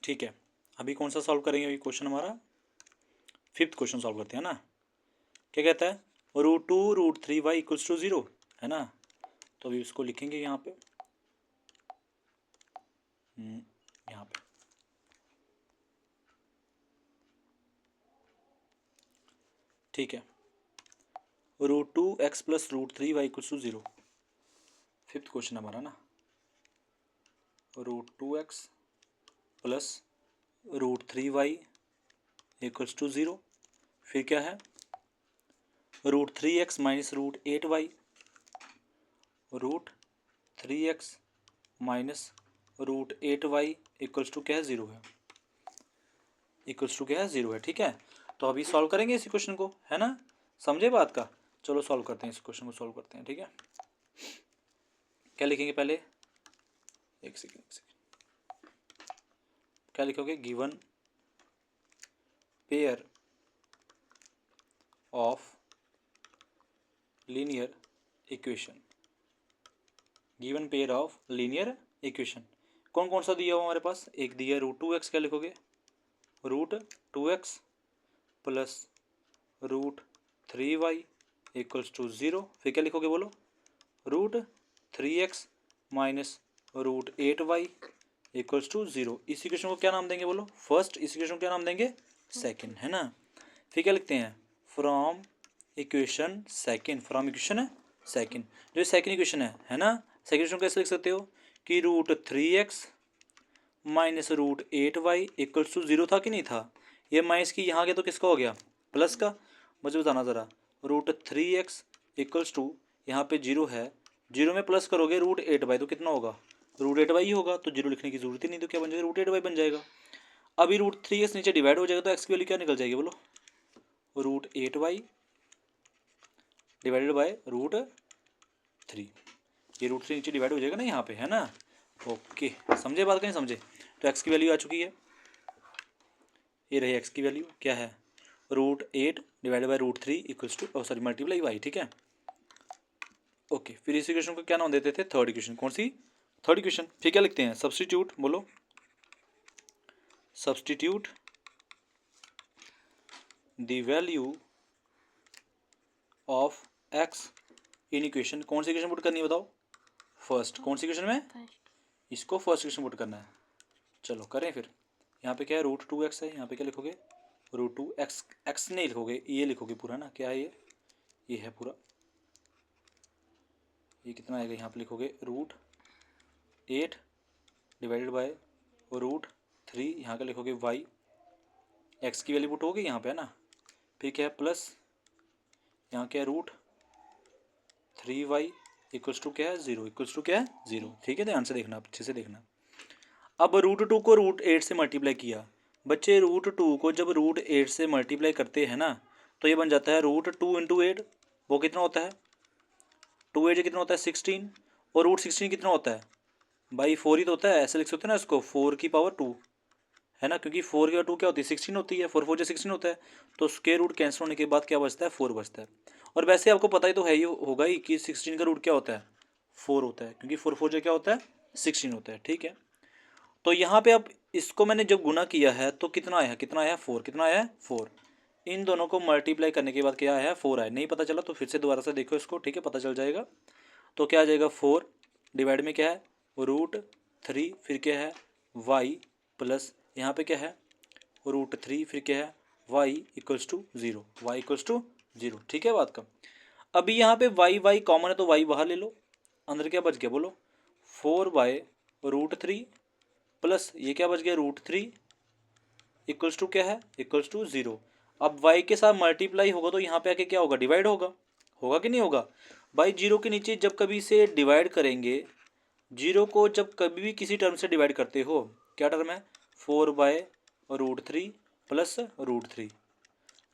ठीक है, अभी कौन सा सॉल्व करेंगे? अभी क्वेश्चन हमारा 5th क्वेश्चन सॉल्व करते हैं ना। क्या कहता है? √2√3y इक्वल्स टू 0 है ना। तो अभी इसको लिखेंगे यहाँ पे, यहाँ पे ठीक है। √2x plus √3y equals to 0, 5th question हमारा ना। √2x plus √3y equals to 0, फिर क्या है? √3x minus √8y, √3x minus √8y equals to क्या है? 0 है, इक्वल्स टू क्या है? 0 है। ठीक है, तो अभी सॉल्व करेंगे इसी क्वेश्चन को, है ना। समझे बात का? चलो सॉल्व करते हैं, इस क्वेश्चन को सॉल्व करते हैं। ठीक है, क्या लिखेंगे पहले? एक सेकेंड, क्या लिखोगे? Given pair of linear equation, given pair of linear equation. कौन कौन सा दिया हुआ हमारे पास? एक दिया √2x, क्या लिखोगे? √2x plus √3y equals to 0, फिर क्या लिखोगे बोलो? √3x minus √8y equals to 0। इस इक्वेशन को क्या नाम देंगे बोलो? फर्स्ट। इस इक्वेशन को क्या नाम देंगे? सेकंड, है ना। फिर क्या लिखते हैं? From equation second, from equation second, जो सेकंड इक्वेशन है ना। सेकंड इक्वेशन कैसे लिख सकते हो कि √3x minus √8y equals to 0 था कि नहीं था? ये माइनस की यहाँ गया तो किसका हो गया? प्लस का। मुझे बताना ज़रा, √3x इक्वल्स टू यहाँ पे 0 है, 0 में प्लस करोगे √8y तो कितना होगा? √8y ही होगा, तो 0 लिखने की जरूरत ही नहीं, तो क्या बन जाएगा? √8y बन जाएगा। अभी √3x नीचे डिवाइड हो जाएगा तो x की वैल्यू क्या निकल जाएगी बोलो? √8y divided by √3। ये √3 नीचे डिवाइड हो जाएगा ना यहाँ पे, है ना। ओके, समझे बात? कहीं समझे? तो x की वैल्यू आ चुकी है, ये रही x की वैल्यू, क्या है? √8 divided by √3 equals to sorry multiply y। ठीक है, ओके। फिर इस इक्वेशन को क्या नाम देते थे? Third equation. कौन सी? Third equation. फिर क्या लिखते हैं? सब्स्टिट्यूट, बोलो substitute the value of x in equation. कौन सी इक्वेशन पुट करनी है बताओ? फर्स्ट। कौन सी इक्वेशन में? इसको फर्स्ट इक्वेशन पुट करना है। चलो करें फिर। यहाँ पे क्या है? √2x है, यहाँ पे क्या लिखोगे? √2x, x नहीं लिखोगे, ये लिखोगे पूरा ना। क्या है ये है पूरा। ये कितना आएगा? यहाँ पे लिखोगे √8 डिवाइडेड बाय √3, यहाँ का लिखोगे y, x की वैल्यू पुट होगी यहाँ पे, है ना। फिर क्या है? प्लस यहाँ क्या है? √3y इक्वल्स टू क्या है? 0, इक्वल्स टू क्या है? 0। ठीक है, ध्यान से देखना, अच्छे से देखना। अब √2 को √8 से मल्टीप्लाई किया। बच्चे √2 को जब √8 से मल्टीप्लाई करते हैं ना, तो ये बन जाता है √2 इंटू 8। वो कितना होता है? 2 8 कितना होता है? 16। और √16 कितना होता है भाई? 4 ही तो होता है। ऐसे लिख सकते हो ना इसको, 4 की पावर 2, है ना, क्योंकि 4 की पावर 2 क्या होती है? 16 होती है। 4 4 जो 16 होता है, तो स्क्वायर रूट कैंसिल होने के बाद क्या बचता है? 4 बचता है। और वैसे आपको पता ही तो है, ही होगा ही कि 16 का रूट क्या होता है? 4 होता है, क्योंकि 4 4 जो क्या होता है? 16 होता है। ठीक है, तो यहाँ पे अब इसको मैंने जब गुना किया है तो कितना आया? कितना आया? 4। कितना आया? 4। इन दोनों को मल्टीप्लाई करने के बाद क्या आया? 4 आया। नहीं पता चला तो फिर से दोबारा से देखो इसको, ठीक है, पता चल जाएगा। तो क्या आ जाएगा? 4 डिवाइड में क्या है? √3, फिर क्या है? y प्लस यहाँ पे क्या है? √3, फिर क्या है? y equals to 0, y equals to 0। ठीक है बात का। अभी यहाँ पे y कॉमन है तो y बाहर ले लो, अंदर क्या बच गया बोलो? 4/√3 प्लस ये क्या बच गया? √3 इक्वल्स टू क्या है? Equals to 0। अब y के साथ मल्टीप्लाई होगा तो यहाँ पे आके क्या होगा? डिवाइड होगा। होगा कि नहीं होगा भाई? 0 के नीचे जब कभी से डिवाइड करेंगे, 0 को जब कभी भी किसी टर्म से डिवाइड करते हो, क्या टर्म है? 4/√3 प्लस √3।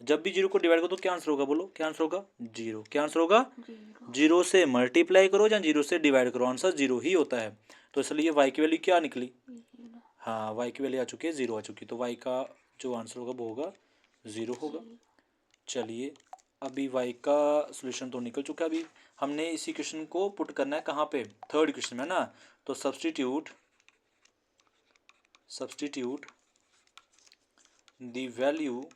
जब भी 0 को डिवाइड करो तो क्या आंसर होगा बोलो? क्या आंसर होगा? 0। क्या आंसर होगा? 0 से मल्टीप्लाई करो या 0 से डिवाइड करो, आंसर 0 ही होता है। तो इसलिए y की वैल्यू क्या निकली? हाँ, y की वैल्यू आ चुकी है 0 आ चुकी है, तो y का जो आंसर होगा वो होगा 0 होगा। चलिए, अभी y का सोल्यूशन तो निकल चुका है। अभी हमने इसी क्वेश्चन को पुट करना है कहाँ पे? थर्ड क्वेश्चन में ना। तो substitute the value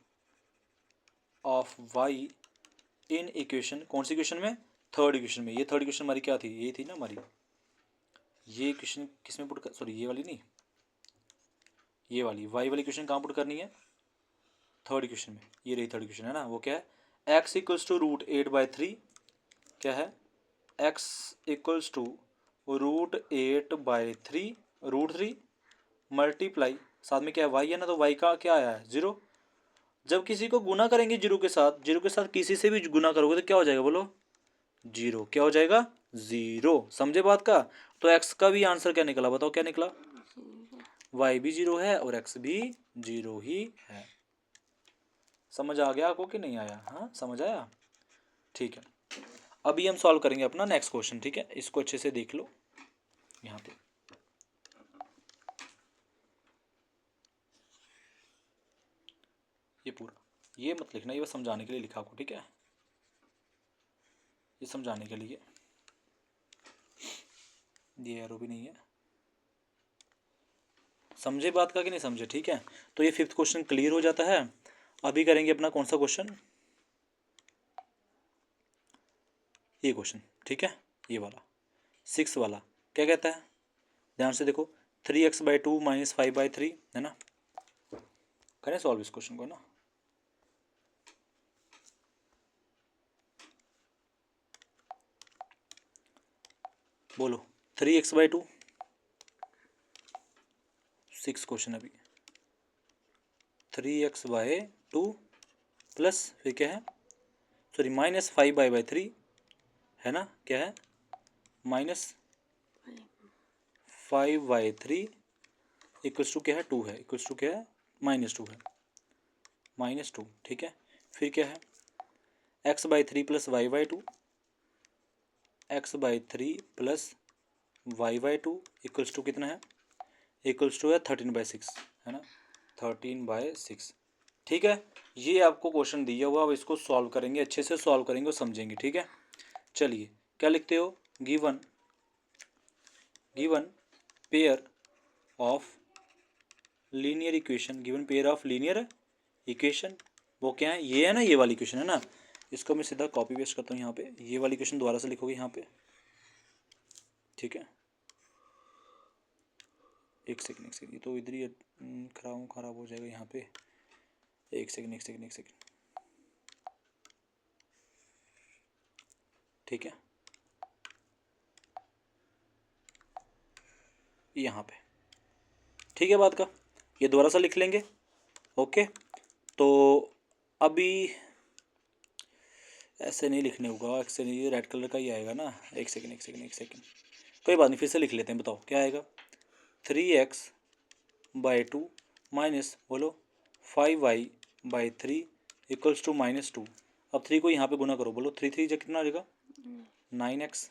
of Y in equation, कौन सी इक्वेशन में, थर्ड इक्वेशन में। ये थर्ड इक्वेशन हमारी क्या थी, ये थी ना हमारी, ये इक्वेशन किस में पुट कर, सॉरी ये वाली नहीं, ये वाली वाई वाली इक्वेशन कहाँ पुट करनी है, थर्ड इक्वेशन में। ये रही थर्ड इक्वेशन है ना, वो क्या है, x इक्वल्स टू रूट 8/3, क्या है, x equals to root 8/3 √3 multiply, साथ में क्या है y है ना, तो y का क्या आया है 0। जब किसी को गुना करेंगे जीरो के साथ, जीरो के साथ किसी से भी गुना करोगे तो क्या हो जाएगा बोलो, जीरो। क्या हो जाएगा, 0। समझे बात का। तो x का भी आंसर क्या निकला, बताओ क्या निकला, y भी 0 है और x भी 0 ही है। समझ आ गया आपको कि नहीं आया, हाँ समझ आया, ठीक है। अभी हम सॉल्व करेंगे अपना नेक्स्ट क्वेश्चन, ठीक है, इसको अच्छे से देख लो यहाँ पे। ये पूरा, ये मत लिखना, ये बस समझाने के लिए लिखा आपको, ठीक है, ये समझाने के लिए, ये एरो भी नहीं है। समझे बात का कि नहीं समझे, ठीक है। तो ये फिफ्थ क्वेश्चन क्लियर हो जाता है। अभी करेंगे अपना कौन सा क्वेश्चन, ये क्वेश्चन, ठीक है, ये वाला 6 वाला। क्या कहता है, ध्यान से देखो, 3x/2 - 5/3 है ना। करें सॉल्व इस क्वेश्चन को ना, बोलो 3x/2, 6 क्वेश्चन अभी, 3x/2 प्लस फिर क्या है, सॉरी -5/3 है ना, क्या है, -5/3 इक्वल्स टू क्या है, 2 है, इक्वल्स टू क्या है, -2 है, -2, ठीक है। फिर क्या है, x/3 plus y/2, x/3 plus y/2 equals to कितना है, इक्वल्स टू है 13/6 है ना, 13/6, ठीक है। ये आपको क्वेश्चन दिया हुआ, अब इसको सॉल्व करेंगे, अच्छे से सॉल्व करेंगे और समझेंगे, ठीक है। चलिए क्या लिखते हो, given pair of linear equation, given pair of linear equation, वो क्या है, ये है ना, ये वाली इक्वेशन है ना। इसको मैं सीधा कॉपी पेस्ट करता हूँ यहाँ पे, ये वाली इक्वेशन दोबारा से लिखोगे यहाँ पे, ठीक है। एक सेकंड, ये तो इधर ही खराब हो जाएगा यहाँ पे, एक सेकंड, ठीक है, यहाँ पे, ठीक है बात का, ये दोबारा से लिख लेंगे, ओके। तो अभी ऐसे नहीं लिखने होगा, ऐसे नहीं, रेड कलर का ही आएगा ना, एक सेकंड, कोई बात नहीं, फिर से लिख लेते हैं, बताओ क्या आएगा, 3x/2 माइनस बोलो 5y/3 इक्वल्स टू -2। अब 3 को यहाँ पे गुना करो, बोलो 3 3 जा कितना आ जाएगा, 9x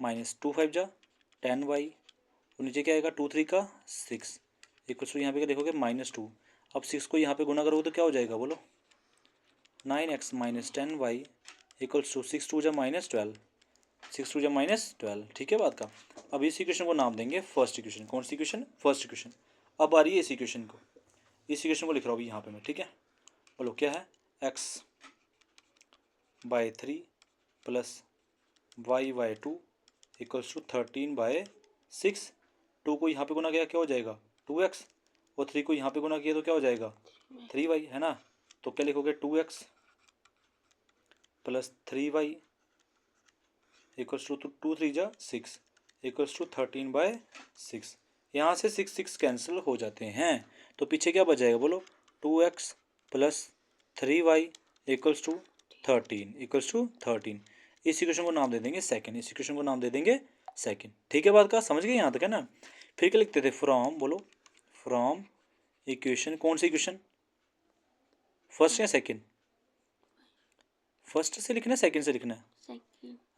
माइनस 2 5 जा 10y, और नीचे क्या आएगा, 2 3 का 6 इक्वल्स टू यहाँ पे क्या देखोगे, -2। अब 6 को यहाँ पे गुना करोगे तो क्या हो जाएगा बोलो, 9x minus 10y equals to 6 2 जा -12, 6 2 जा -12, ठीक है बात का। अब इस इक्वेशन को नाम देंगे फर्स्ट इक्वेशन, कौन सी इक्वेशन, फर्स्ट इक्वेशन। अब आ रही है इस इक्वेशन को, इस इक्वेशन को लिख रहा हूँ यहाँ पे मैं, ठीक है। बोलो क्या है, x/3 plus y/2 equals to 13/6। 2 को यहाँ पे गुना किया क्या हो जाएगा, 2x, और 3 को यहाँ पे गुना किया तो क्या हो जाएगा, 3y है ना। तो क्या लिखोगे, 2x plus 3y equals to 2 3 जा 6 इक्वल्स टू 13/6। यहाँ से 6 6 कैंसिल हो जाते हैं, तो पीछे क्या बच जाएगा बोलो, 2x plus 3y equals to 13। इस इक्वेशन को नाम दे देंगे सेकंड, इस इक्वेशन को नाम दे देंगे सेकंड, ठीक है बात का, समझ गए यहाँ तक है ना। फिर क्या लिखते थे, फ्रॉम, बोलो फ्रॉम इक्वेशन, कौन सी इक्वेशन, फर्स्ट या सेकंड, फर्स्ट से लिखना है सेकंड से लिखना है,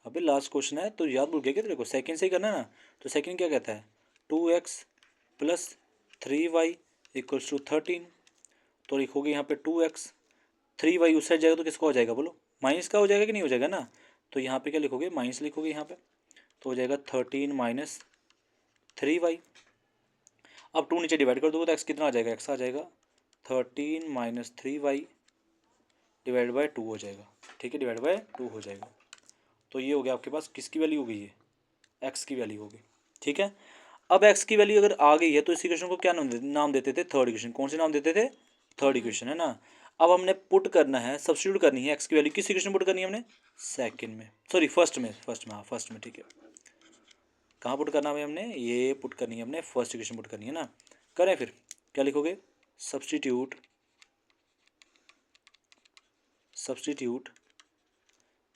अबे लास्ट क्वेश्चन है तो याद भूल गया क्या तेरे को, सेकंड से ही करना है ना। तो सेकंड क्या कहता है, 2x plus 3y equals to 13। तो लिखोगे यहाँ पे 2x, 3y उस साइड जाएगा तो किसका हो जाएगा बोलो, माइनस का हो जाएगा कि नहीं हो जाएगा ना। तो यहाँ पे क्या लिखोगे, माइनस लिखोगे यहाँ पे, तो हो जाएगा 13 माइनस 3y। अब 2 नीचे डिवाइड कर दोगे तो x कितना आ जाएगा, x आ जाएगा 13 माइनस 3y डिवाइड बाय 2 हो जाएगा। ठीक है, डिवाइड बाय 2 हो जाएगा। तो ये हो गया आपके पास किसकी वैल्यू हो गई है, एक्स की वैल्यू होगी। ठीक है, अब एक्स की वैल्यू अगर आ गई है तो इस इक्वेशन को क्या नाम देते थे, थर्ड इक्वेशन। कौन से नाम देते थे, थर्ड इक्वेशन, है ना। अब हमने पुट करना है, सब्स्टिट्यूट करनी है एक्स की वैल्यू किस इक्वेशन पुट करनी है हमने, सेकंड में, सॉरी फर्स्ट में, हाँ फर्स्ट में। ठीक है, कहाँ पुट करना है हमने, ये पुट करनी है हमने, फर्स्ट इक्वेशन पुट करनी है ना। करें फिर, क्या लिखोगे, substitute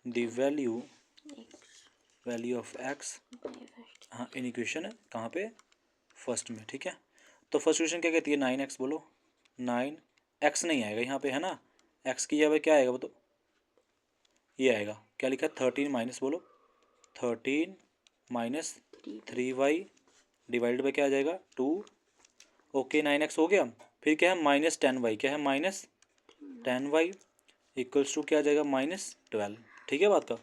the value of x, हाँ इन इक्वेशन कहाँ पे, फर्स्ट में। ठीक है, तो फर्स्ट इक्वेशन क्या कहती है, 9x, बोलो 9 x नहीं आएगा यहाँ पे, है ना। x की जगह क्या आएगा वो, तो ये आएगा, क्या लिखा है 13 माइनस, बोलो 13 माइनस 3y डिवाइडेड बाई क्या आ जाएगा 2। ओके 9x हो गया। फिर क्या है माइनस 10y, क्या है माइनस 10y इक्वल्स टू क्या आ जाएगा -12। ठीक है, बात का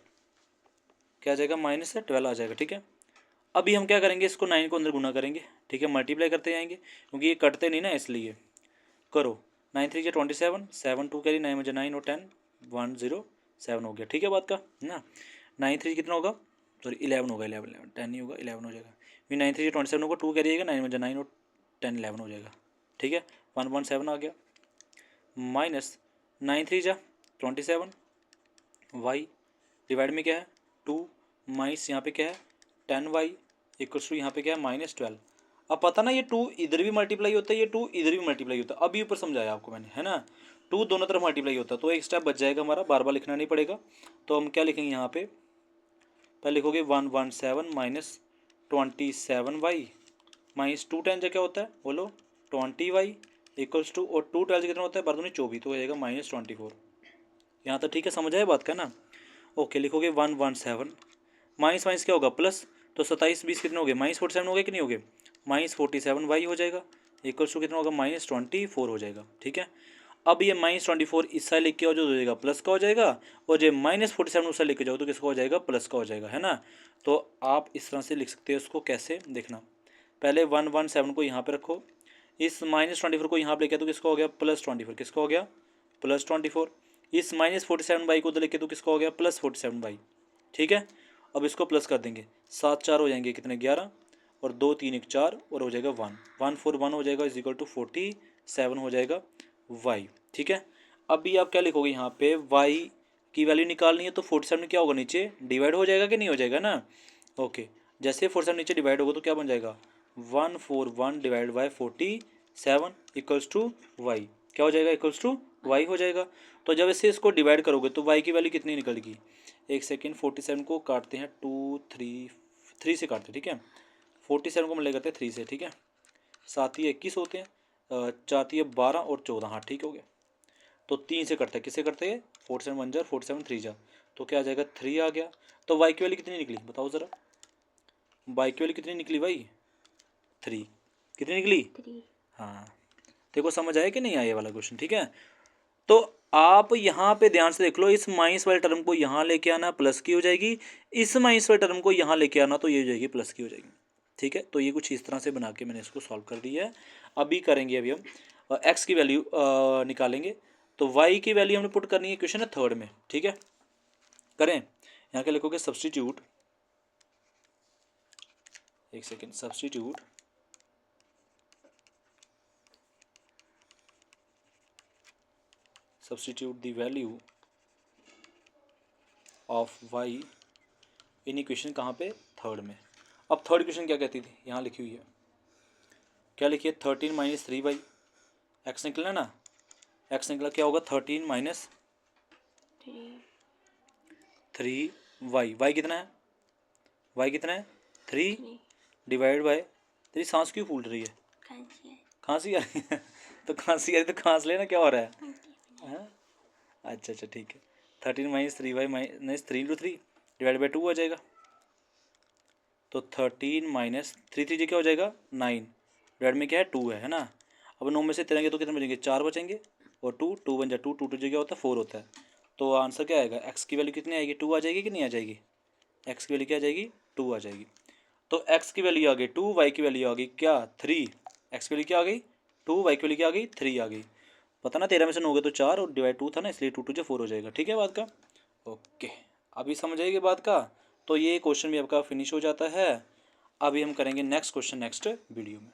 क्या आ जाएगा -12 आ जाएगा। ठीक है, अभी हम क्या करेंगे, इसको 9 को अंदर गुना करेंगे। ठीक है, मल्टीप्लाई करते जाएंगे क्योंकि ये कटते नहीं ना, इसलिए करो। 9 3 जा 27, 7 2 कैरी, 9 मुझे 9 और 10 107 हो गया। ठीक है, बात का ना। 9 3 कितना होगा, सॉरी 11 होगा, 11 10 नहीं होगा, 11 हो जाएगा। फिर 9 3 27 होगा, 2 कैरी आएगा, 9 मुझे 9 और 10 11 हो जाएगा। ठीक है, 117 आ गया, माइनस 9 3 जा 27 वाई डिवाइड में क्या है 2 माइनस यहाँ पे क्या है 10y इक्वल्स टू यहाँ पे क्या है -12। अब पता ना ये 2 इधर भी मल्टीप्लाई होता है, ये 2 इधर भी मल्टीप्लाई होता है। अभी ऊपर समझाया आपको मैंने, है ना। 2 दोनों तरफ मल्टीप्लाई होता है, तो एक स्टेप बच जाएगा हमारा, बार बार लिखना नहीं पड़ेगा। तो हम क्या लिखेंगे यहाँ पे, पहले लिखोगे 117 माइनस 27y माइनस 2 10 क्या होता है, बोलो 20y इक्वल्स टू, और 2 12 कितना होता है, 24, तो हो जाएगा -24। यहाँ तक ठीक है, समझ आए बात का ना। ओके, लिखोगे 117 माइनस माइनस क्या होगा प्लस, तो 27 20 कितने हो गए, -47 हो गए कि नहीं हो गए, -47y हो जाएगा इक्वल्स टू कितना होगा -24 हो जाएगा। ठीक है, अब ये -24 इस साइड लेके आओ जो हो जाएगा प्लस का हो जाएगा, और जो -47 उस साइड लेके जाओ तो किसका हो जाएगा, प्लस का हो जाएगा, है ना। तो आप इस तरह से लिख सकते हो उसको, कैसे देखना, पहले 117 को यहाँ पे रखो, इस -24 को यहाँ पे लेके तो किसका हो गया +24, किसका हो गया +24, इस -47 को उधर लेके तो किसका हो गया +47। ठीक है, अब इसको प्लस कर देंगे, 7 4 हो जाएंगे कितने 11, और 2 3 1 4, और हो जाएगा 1 1 4 1 हो जाएगा, इज इक्वल टू 47 हो जाएगा y। ठीक है, अभी आप क्या लिखोगे यहाँ पे, y की वैल्यू निकालनी है, तो 47 क्या होगा नीचे डिवाइड हो जाएगा कि नहीं हो जाएगा ना। ओके, जैसे 47 नीचे डिवाइड होगा तो क्या बन जाएगा 141 divide by 47 equals to Y, क्या हो जाएगा इक्वल्स टू वाई हो जाएगा। तो जब इससे इसको डिवाइड करोगे तो वाई की वैल्यू कितनी निकलेगी, एक सेकेंड, 47 को काटते हैं 2 3 से काटते हैं। ठीक है, 47 को मल्टीप्लाई करते हैं 3 से। ठीक है, 7 ही 21 होते हैं, 4 ही 12 और 14, हाँ ठीक हो गया। तो 3 से करते हैं, किससे करते हैं 47 1 जा 47 3 जा, तो क्या आ जाएगा 3 आ गया। तो वाई की वैल्यू कितनी निकली बताओ ज़रा, वाई की वैल्यू कितनी निकली भाई 3, कितनी निकली 3। हाँ, देखो समझ आया कि नहीं आया ये वाला क्वेश्चन। ठीक है, तो आप यहाँ पे ध्यान से देख लो, इस माइनस वाले टर्म को यहाँ लेके आना प्लस की हो जाएगी, इस माइनस वाले टर्म को यहाँ लेके आना तो ये हो जाएगी प्लस की हो जाएगी। ठीक है, तो ये कुछ इस तरह से बना के मैंने इसको सॉल्व कर दिया है। अभी करेंगे, अभी हम एक्स की वैल्यू निकालेंगे, तो वाई की वैल्यू हमने पुट करनी है क्वेश्चन है थर्ड में। ठीक है, करें, यहाँ के लिखोगे सब्स्टिट्यूट, एक second, substitute the value of Y in equation कहाँ पे, थर्ड में। अब थर्ड इक्वेशन क्या कहती थी, यहाँ लिखी हुई है, क्या लिखी है 13 माइनस 3y, एक्स निकला ना, एक्स निकला क्या होगा 13 माइनस 3y, वाई कितना है, वाई कितना है 3 डिवाइड बाय 3। सांस क्यों फूल रही है, खांसी आ रही है तो खांसी आ रही तो खांस लेना, क्या हो रहा है हाँ? अच्छा अच्छा ठीक है, 13 minus 3y minus 3 × 3 divide by 2 आ जाएगा, तो 13 माइनस 3 3 क्या हो जाएगा 9 डिवाइड में क्या है 2 है ना। अब 9 में से तिरंगे तो कितने बचेंगे 4 बचेंगे, और 2 2 बन जाए 2 2 क्या होता है 4 होता है। तो आंसर क्या आएगा, एक्स की वैल्यू कितनी आएगी 2 आ जाएगी कि नहीं आ जाएगी, एक्स की वैल्यू क्या आ जाएगी 2 आ जाएगी। तो एक्स की वैल्यू आ गई 2, वाई की वैल्यू आ गई क्या 3, एक्स की वैल्यू क्या आ गई 2, वाई की वैल्यू क्या आ गई 3 आ गई। पता ना 13 में से 9 गए तो 4 और डिवाइड 2 था ना, इसलिए 2 2 4 हो जाएगा। ठीक है बात का। ओके, अभी समझ आएगी बात का। तो ये क्वेश्चन भी आपका फिनिश हो जाता है। अभी हम करेंगे नेक्स्ट क्वेश्चन नेक्स्ट वीडियो में।